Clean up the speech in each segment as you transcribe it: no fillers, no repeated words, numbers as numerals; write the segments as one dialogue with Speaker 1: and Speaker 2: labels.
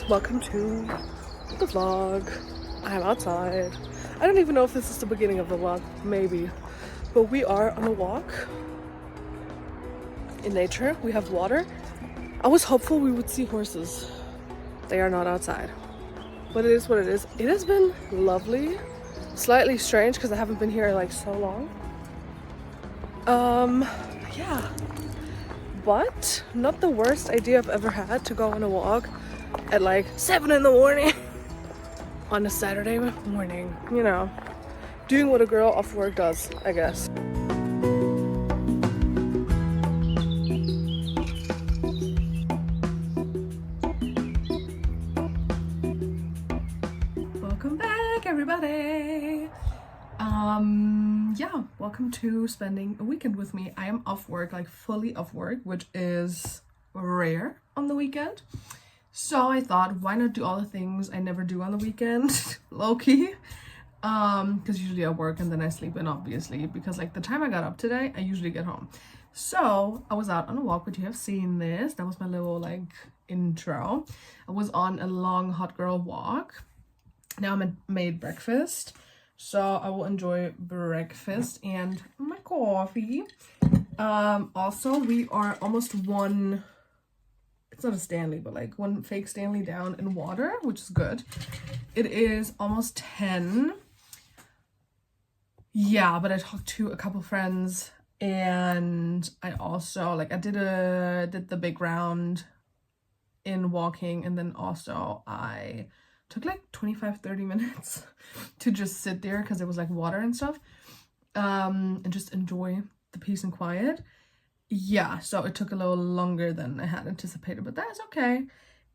Speaker 1: guys, welcome to the vlog. I'm outside. I don't even know if this is the beginning of the vlog, maybe, but we are on a walk in nature. We have water. I was hopeful we would see horses. They are not outside, but it is what it is. It has been lovely, slightly strange because I haven't been here like so long. Yeah, but not the worst idea I've ever had to go on a walk at like 7 in the morning on a Saturday morning, you know, doing what a girl off work does, I guess. Welcome back, everybody. Yeah, welcome to spending a weekend with me. I am off work, like fully off work, which is rare on the weekend. So I thought, why not do all the things I never do on the weekend, low-key? Because usually I work and then I sleep in, obviously, because like the time I got up today, I usually get home. So I was out on a walk, but you have seen this. That was my little like intro. I was on a long hot girl walk. Now I made breakfast. So I will enjoy breakfast and my coffee. Also, we are almost one, it's not a Stanley, but like one fake Stanley down in water, which is good. It is almost 10. Yeah, but I talked to a couple friends and I also like I did the big round in walking, and then also I took like 25-30 minutes to just sit there because it was like water and stuff, and just enjoy the peace and quiet. Yeah, so it took a little longer than I had anticipated, but that is okay.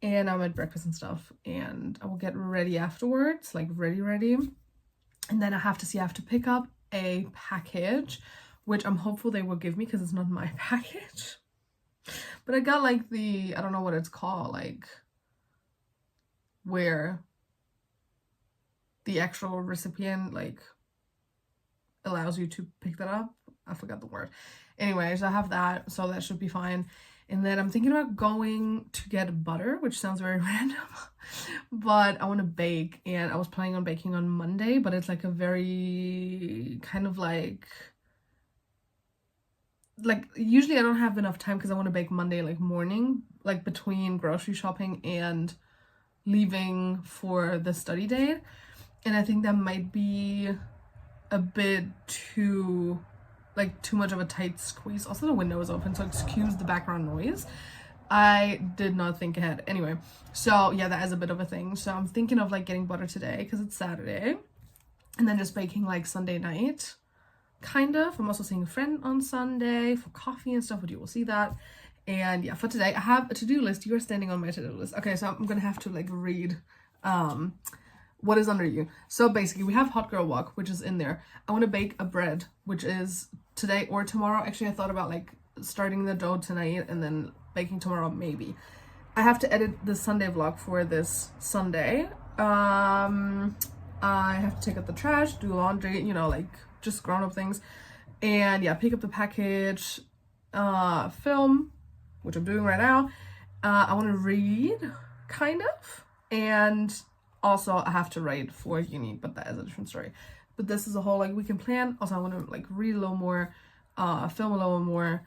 Speaker 1: And I made breakfast and stuff, and I will get ready afterwards, like ready. And then I have to pick up a package, which I'm hopeful they will give me because it's not my package. But I got like I don't know what it's called, like where the actual recipient like allows you to pick that up. I forgot the word. Anyways, I have that, so that should be fine. And then I'm thinking about going to get butter, which sounds very random, but I want to bake, and I was planning on baking on Monday, but it's like a very kind of like usually I don't have enough time because I want to bake Monday like morning, like between grocery shopping and leaving for the study date. And I think that might be a bit too much of a tight squeeze. Also, the window is open, so excuse the background noise. I did not think ahead. Anyway, so yeah, that is a bit of a thing. So I'm thinking of like getting butter today because it's Saturday, and then just baking like Sunday night, kind of. I'm also seeing a friend on Sunday for coffee and stuff, but you will see that. And yeah, for today I have a to-do list. You are standing on my to-do list. Okay, so I'm gonna have to like read what is under you. So basically we have hot girl walk, which is in there. I want to bake a bread, which is today or tomorrow. Actually, I thought about like starting the dough tonight and then baking tomorrow, maybe. I have to edit the Sunday vlog for this Sunday. I have to take out the trash, do laundry, you know, like just grown-up things. And yeah, pick up the package, film, which I'm doing right now. I want to read, kind of, and also I have to write for uni, but that is a different story. But this is a whole like weekend plan. Also, I want to like read a little more, film a little more,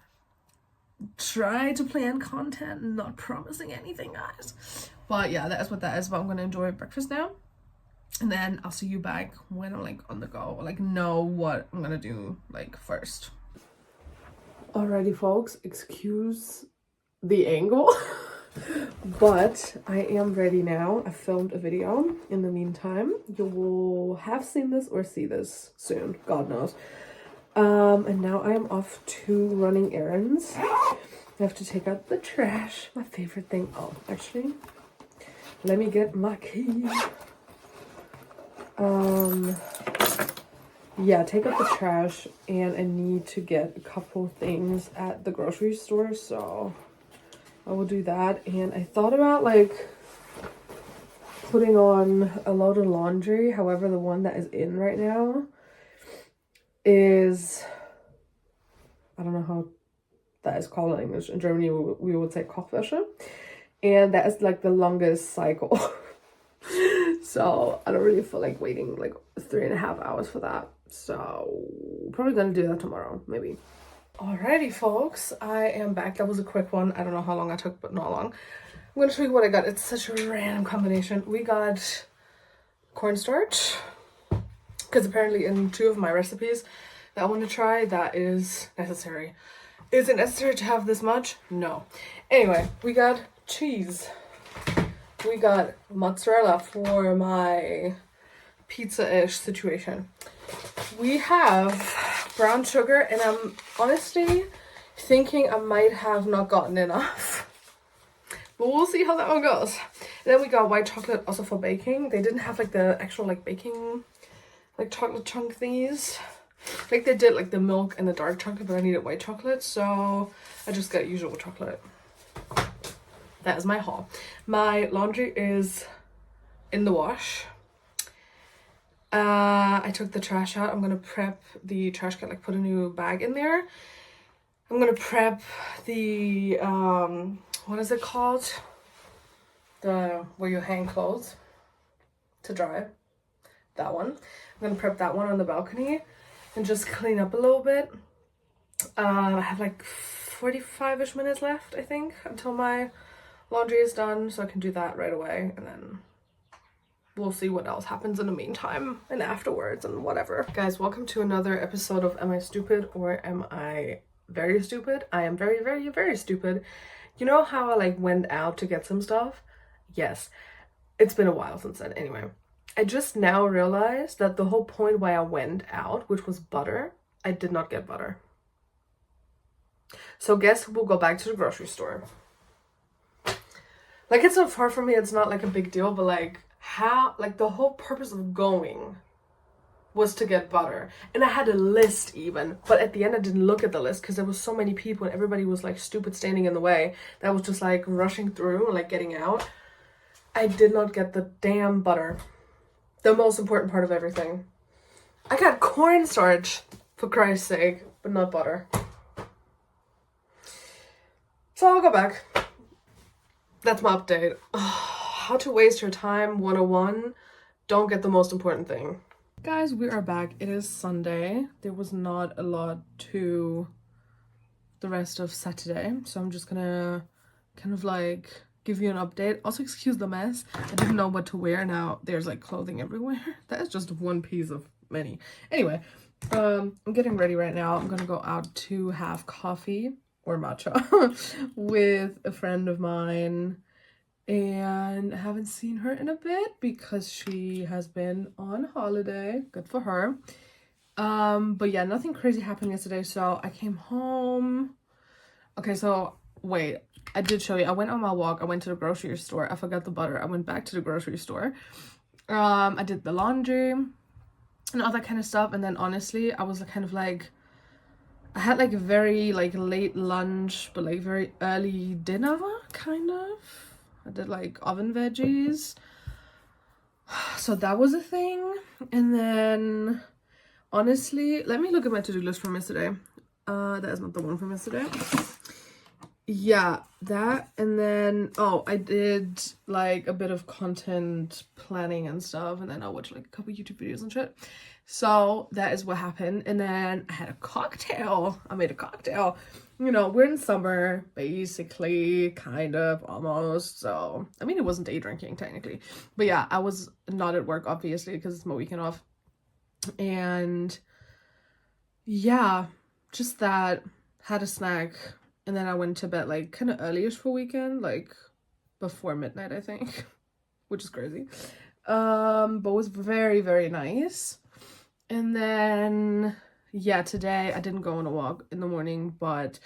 Speaker 1: try to plan content, not promising anything, guys. But yeah, that is what that is. But I'm gonna enjoy breakfast now, and then I'll see you back when I'm like on the go, or like know what I'm gonna do like first. Alrighty, folks, excuse the angle. But I am ready now. I filmed a video in the meantime. You will have seen this or see this soon, God knows. And now I am off to running errands. I have to take out the trash, my favorite thing. Oh, actually, let me get my key. Yeah, take out the trash, and I need to get a couple things at the grocery store, so I will do that. And I thought about like putting on a load of laundry. However, the one that is in right now is, I don't know how that is called in English. In Germany, we would say Kochwäsche. and that is like the longest cycle. So I don't really feel like waiting like 3.5 hours for that. So probably gonna do that tomorrow, maybe. Alrighty, folks, I am back. That was a quick one. I don't know how long I took, but not long. I'm gonna show you what I got. It's such a random combination. We got cornstarch, because apparently in 2 of my recipes that I want to try, that is necessary. Is it necessary to have this much? No. Anyway, we got cheese. We got mozzarella for my pizza-ish situation. We have brown sugar, and I'm honestly thinking I might have not gotten enough. But we'll see how that one goes. And then we got white chocolate also for baking. They didn't have like the actual like baking like chocolate chunk thingies. Like they did like the milk and the dark chocolate, but I needed white chocolate, so I just got usual chocolate. That is my haul. My laundry is in the wash. I took the trash out. I'm gonna prep the trash can, like put a new bag in there. I'm gonna prep the what is it called? The where you hang clothes to dry. That one. I'm gonna prep that one on the balcony and just clean up a little bit. I have like 45-ish minutes left, I think, until my laundry is done, so I can do that right away, and then we'll see what else happens in the meantime and afterwards and whatever. Guys, welcome to another episode of Am I Stupid or Am I Very Stupid? I am very, very, very stupid. You know how I like went out to get some stuff? Yes. It's been a while since then. Anyway, I just now realized that the whole point why I went out, which was butter, I did not get butter. So guess we'll go back to the grocery store. Like, it's not far from me, it's not like a big deal, but like how, like the whole purpose of going was to get butter. And I had a list even, but at the end I didn't look at the list because there was so many people and everybody was like stupid standing in the way that I was just like rushing through and like getting out. I did not get the damn butter. The most important part of everything. I got cornstarch, for Christ's sake, but not butter. So I'll go back. That's my update. How to waste your time 101. Don't get the most important thing. Guys, we are back. It is Sunday. There was not a lot to the rest of Saturday, so I'm just gonna kind of like give you an update. Also, excuse the mess. I didn't know what to wear. Now there's like clothing everywhere. That is just one piece of many. Anyway, I'm getting ready right now. I'm gonna go out to have coffee or matcha with a friend of mine, and I haven't seen her in a bit because she has been on holiday. Good for her. But yeah, nothing crazy happened yesterday. So I came home. Okay, so wait, I did show you. I went on my walk. I went to the grocery store. I forgot the butter. I went back to the grocery store. I did the laundry and all that kind of stuff. And then honestly, I was kind of like, I had like a very like late lunch, but like very early dinner, kind of. I did like oven veggies. So that was a thing. And then honestly, let me look at my to-do list from yesterday. That is not the one from yesterday. Yeah, that. And then, oh, I did like a bit of content planning and stuff. And then I watched like a couple YouTube videos and shit. So that is what happened. And then I had a cocktail. I made a cocktail. You know, we're in summer, basically, kind of, almost. So, I mean, it wasn't day drinking, technically. But yeah, I was not at work, obviously, because it's my weekend off. And yeah, just that. Had a snack. And then I went to bed, like, kind of early-ish for weekend. Like, before midnight, I think. Which is crazy. But it was very, very nice. And then, yeah, today I didn't go on a walk in the morning, but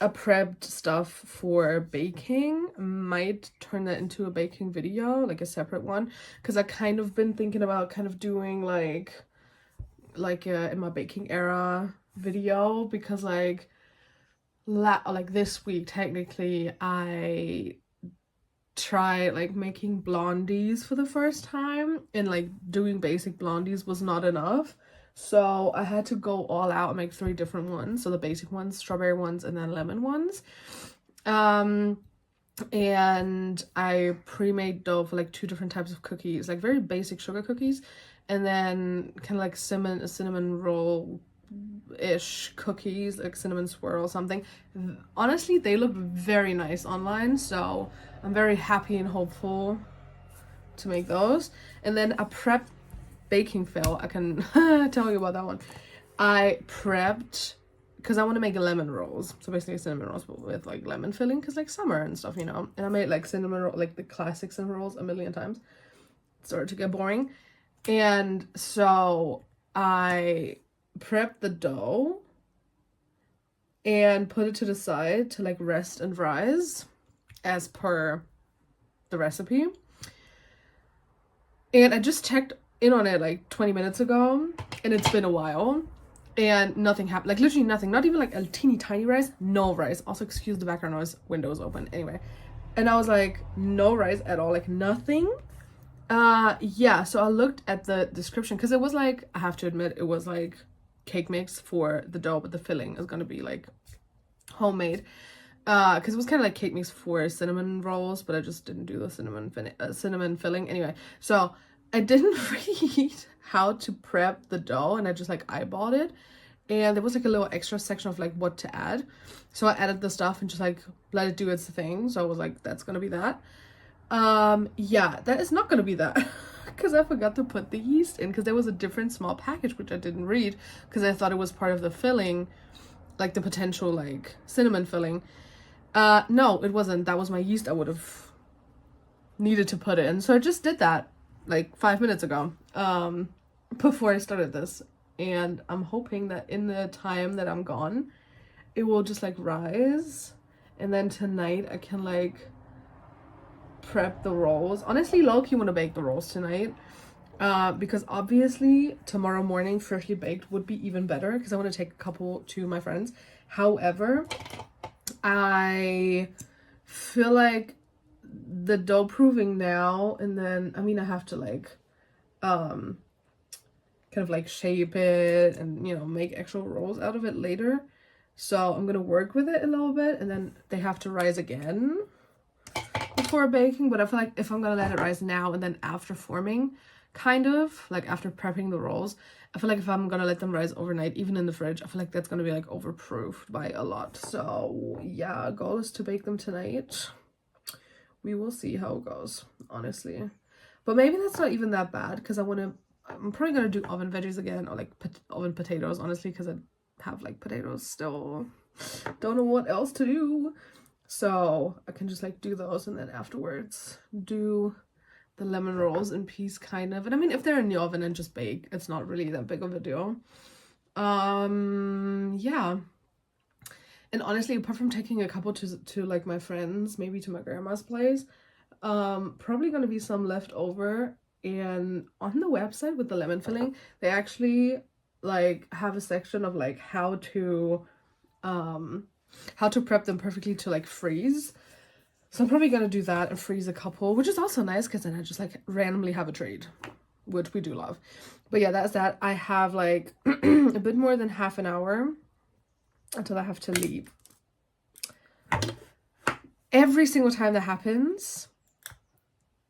Speaker 1: I prepped stuff for baking. Might turn that into a baking video, like a separate one, because I kind of been thinking about kind of doing like a in my baking era video, because like this week technically I try like making blondies for the first time, and like doing basic blondies was not enough, so I had to go all out and make 3 different ones. So the basic ones, strawberry ones, and then lemon ones. and I pre-made dough for like 2 different types of cookies, like very basic sugar cookies, and then kind of like cinnamon roll ish cookies, like cinnamon swirl something. Honestly, they look very nice online, so I'm very happy and hopeful to make those. And then a prep baking fail, I can tell you about that one. I prepped because I want to make lemon rolls, so basically cinnamon rolls with like lemon filling, because like summer and stuff, you know. And I made like cinnamon roll, like the classic cinnamon rolls, a million times. It started to get boring, and so I prepped the dough and put it to the side to like rest and rise as per the recipe. And I just checked in on it like 20 minutes ago, and it's been a while, and nothing happened. Like literally nothing. Not even like a teeny tiny rise. No rise. Also, excuse the background noise. Windows open. Anyway, and I was like, no rise at all. Like nothing. Yeah. So I looked at the description, because it was like, I have to admit, it was like cake mix for the dough, but the filling is gonna be like homemade. Because it was kind of like cake mix for cinnamon rolls, but I just didn't do the cinnamon filling. Anyway, so I didn't read how to prep the dough, and I just like eyeballed it, and there was like a little extra section of like what to add. So I added the stuff and just like let it do its thing. So I was like, that's gonna be that. Yeah, that is not gonna be that. Because I forgot to put the yeast in, because there was a different small package which I didn't read, because I thought it was part of the filling, like the potential like cinnamon filling. No, it wasn't. That was my yeast I would have needed to put in. So I just did that like 5 minutes ago, before I started this. And I'm hoping that in the time that I'm gone, it will just like rise. And then tonight I can like prep the rolls. Honestly, low-key want to bake the rolls tonight. Because obviously tomorrow morning freshly baked would be even better, because I want to take a couple to my friends. However, I feel like the dough proving now, and then I mean I have to like kind of like shape it and, you know, make actual rolls out of it later. So I'm gonna work with it a little bit, and then they have to rise again before baking. But I feel like if I'm gonna let it rise now and then after forming, kind of like after prepping the rolls, I feel like if I'm gonna let them rise overnight, even in the fridge, I feel like that's gonna be like overproofed by a lot. So yeah, goal is to bake them tonight. We will see how it goes, honestly. But maybe that's not even that bad, because I'm probably gonna do oven veggies again, or like oven potatoes, honestly, because I have like potatoes still. Don't know what else to do. So I can just like do those, and then afterwards do the lemon rolls in peace, kind of. And I mean, if they're in the oven and just bake, it's not really that big of a deal. Yeah. And honestly, apart from taking a couple to like my friends, maybe to my grandma's place, probably gonna be some left over. And on the website with the lemon filling, they actually like have a section of like how to prep them perfectly to like freeze. So I'm probably gonna do that and freeze a couple, which is also nice, because then I just like randomly have a treat, which we do love. But yeah, that's that. I have like a bit more than half an hour until I have to leave. Every single time that happens,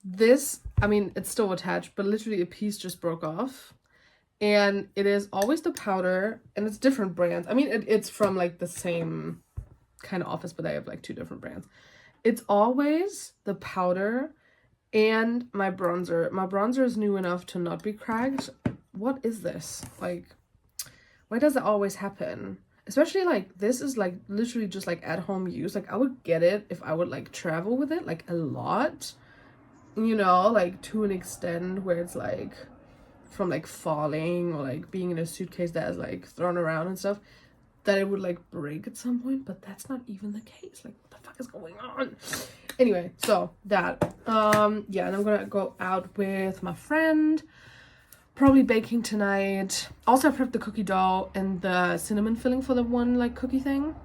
Speaker 1: this, I mean, it's still attached, but literally a piece just broke off. And it is always the powder, and it's different brands. I mean, it's from like the same kind of office, but I have like 2 different brands. It's always the powder and my bronzer. My bronzer is new enough to not be cracked. What is this? Like, why does it always happen? Especially like this is like literally just like at home use. Like I would get it if I would like travel with it like a lot, you know, like to an extent where it's like from like falling, or like being in a suitcase that is like thrown around and stuff, that it would like break at some point. But that's not even the case. Like what the fuck is going on? Anyway, so that yeah, and I'm gonna go out with my friend, probably baking tonight. Also I prepped the cookie dough and the cinnamon filling for the one like cookie thing.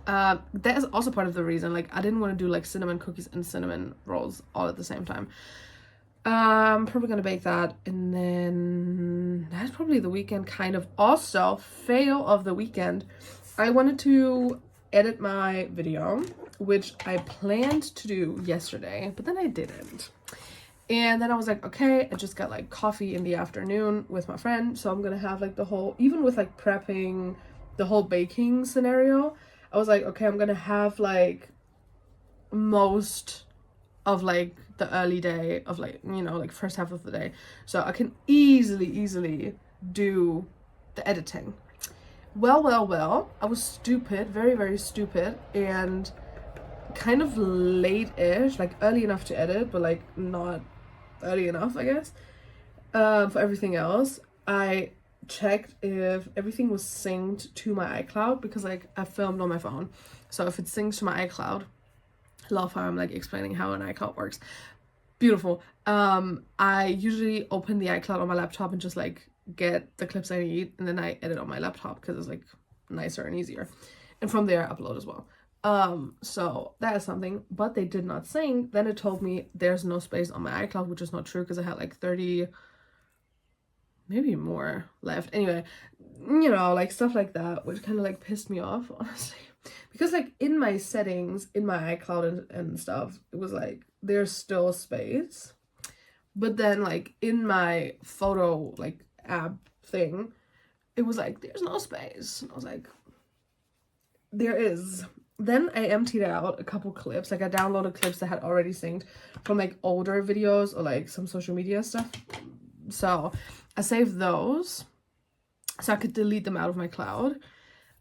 Speaker 1: That is also part of the reason, like I didn't want to do like cinnamon cookies and cinnamon rolls all at the same time. Probably gonna bake that, and then that's probably the weekend, kind of. Also, fail of the weekend, I wanted to edit my video which I planned to do yesterday, but then I didn't. And then I was like, okay, I just got like coffee in the afternoon with my friend, so I'm gonna have like the whole, even with like prepping the whole baking scenario, I was like, okay, I'm gonna have like most of like the early day of like, you know, like first half of the day, so I can easily do the editing. Well, I was stupid, very stupid, and kind of late-ish, like early enough to edit, but like not early enough, I guess. For everything else, I checked if everything was synced to my iCloud, because like I filmed on my phone, so if it syncs to my iCloud, love how I'm like explaining how an iCloud works. Beautiful. I usually open the iCloud on my laptop and just like get the clips I need, and then I edit on my laptop because it's like nicer and easier, and from there I upload as well. So that is something, but they did not sync. Then it told me there's no space on my iCloud, which is not true, because I had like 30, maybe more left. Anyway, you know, like stuff like that, which kind of like pissed me off, honestly, because like in my settings in my iCloud and stuff, it was like there's still space, but then like in my photo like app thing, it was like there's no space. And I was like, there is. Then I emptied out a couple clips, like I downloaded clips that had already synced from like older videos or like some social media stuff, so I saved those so I could delete them out of my cloud.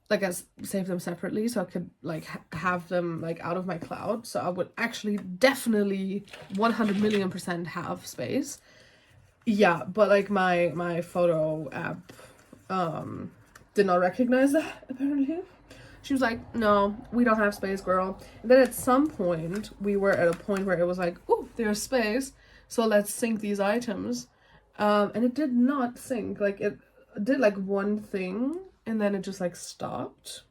Speaker 1: Like I saved them separately so I could like have them like out of my cloud, so I would actually definitely 100 million% have space. Yeah, but like my photo app did not recognize that, apparently. She was like, no, we don't have space, girl. And then at some point we were at a point where it was like, oh, there's space, so let's sync these items, and it did not sync. Like it did like one thing and then it just like stopped,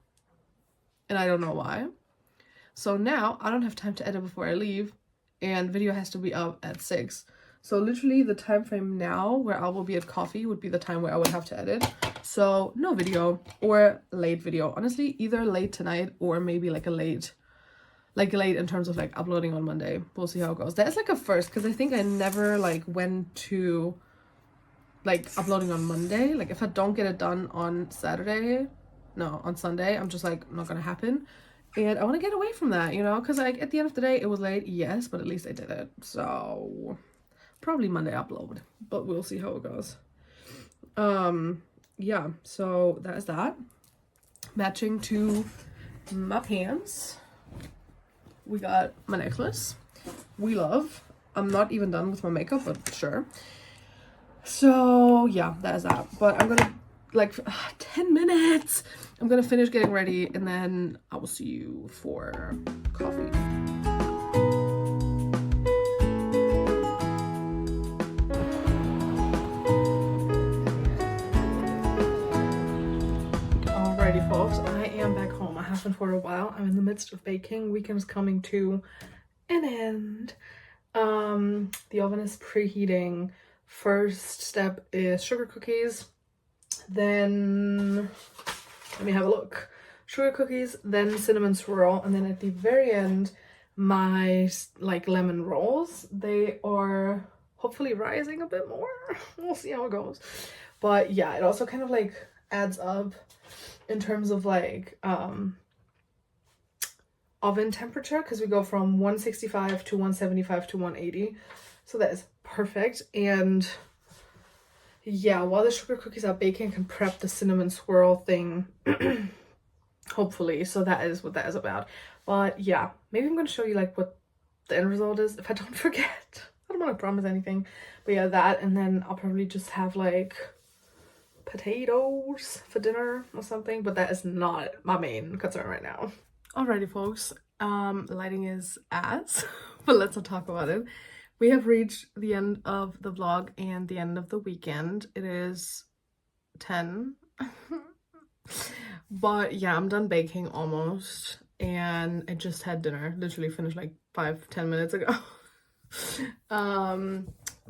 Speaker 1: and I don't know why. So now I don't have time to edit before I leave, and video has to be up at 6. So literally the time frame now where I will be at coffee would be the time where I would have to edit. So no video, or late video. Honestly, either late tonight or maybe like a late in terms of like uploading on Monday. We'll see how it goes. That is like a first, because I think I never like went to like uploading on Monday. Like if I don't get it done on Sunday, I'm just like, not gonna happen. And I want to get away from that, you know, because like at the end of the day it was late, yes, but at least I did it. So probably Monday upload, but we'll see how it goes. Yeah, so that is that. Matching to my pants, we got my necklace. We love. I'm not even done with my makeup, but sure. So yeah, that is that. But I'm gonna like 10 minutes. I'm gonna finish getting ready, and then I will see you for coffee. Alrighty folks, I am back home. I have been for a while. I'm in the midst of baking. Weekend's coming to an end. The oven is preheating. First step is sugar cookies, then let me have a look. Sugar cookies, then cinnamon swirl, and then at the very end my like lemon rolls. They are hopefully rising a bit more. We'll see how it goes. But yeah, it also kind of like adds up in terms of like oven temperature, because we go from 165 to 175 to 180, so that is perfect. And yeah, while the sugar cookies are baking, I can prep the cinnamon swirl thing hopefully. So that is what that is about. But yeah, maybe I'm gonna show you like what the end result is if I don't forget. I don't want to promise anything, but yeah, that, and then I'll probably just have like potatoes for dinner or something, but that is not my main concern right now. Alrighty folks, lighting is ass, but let's not talk about it. We have reached the end of the vlog and the end of the weekend. It is 10. But yeah, I'm done baking almost, and I just had dinner. Literally finished like 5-10 minutes ago.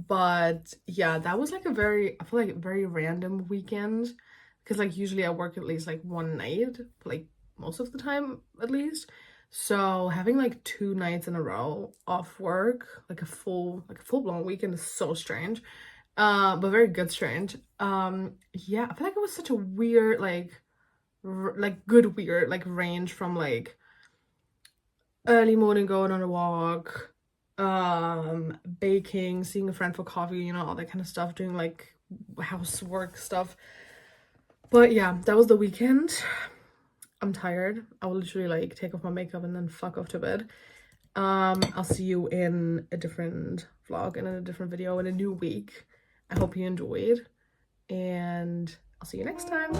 Speaker 1: But yeah, that was like a very random weekend, because like usually I work at least like one night, like most of the time at least. So having like 2 nights in a row off work, like a full blown weekend is so strange. But very good strange. Yeah, I feel like it was such a weird, like good weird, like range from like early morning going on a walk, baking, seeing a friend for coffee, you know, all that kind of stuff, doing like housework stuff. But yeah, that was the weekend. I'm tired. I will literally like take off my makeup and then fuck off to bed. I'll see you in a different vlog and in a different video in a new week. I hope you enjoyed, and I'll see you next time.